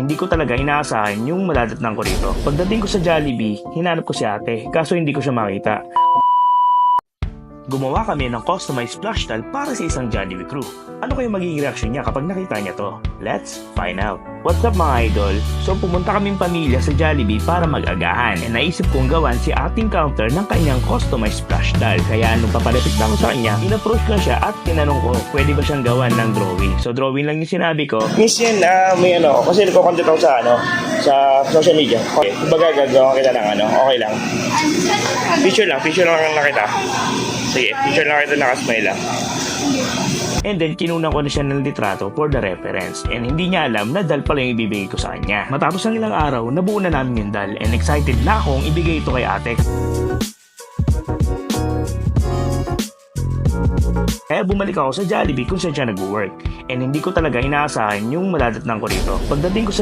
hindi ko talaga inaasahan yung madadatnan ko rito. Pagdating ko sa Jollibee, hinanap ko si ate, kaso hindi ko siya makita. Gumawa kami ng customized plush doll para sa isang Jollibee crew. Ano kayo magiging reaksyon niya kapag nakita niya to? Let's find out! What's up mga idol? So pumunta kaming pamilya sa Jollibee para mag-agahan. And naisip kong gawan si ating counter ng kanyang customized plush doll. Kaya nung papalapit na ako sa kanya, in-approach ko siya at tinanong ko, pwede ba siyang gawan ng drawing? So drawing lang yung sinabi ko. Miss yan, may kasi nagko-content ako sa social media. Okay, kumbaga gagawa kita ng okay lang. Picture lang nakita. Sige, picture lang kita nakasmile lang. And then, kinunan ko na siya ng litrato for the reference. And hindi niya alam na dal pala yung ibibigay ko sa kanya. Matapos ng ilang araw, nabuo na namin yung dal. And excited na akong ibigay ito kay ate. Kaya bumalik ako sa Jollibee kung saan siya nag-work. And hindi ko talaga inaasahan yung madadatnan ko rito. Pagdating ko sa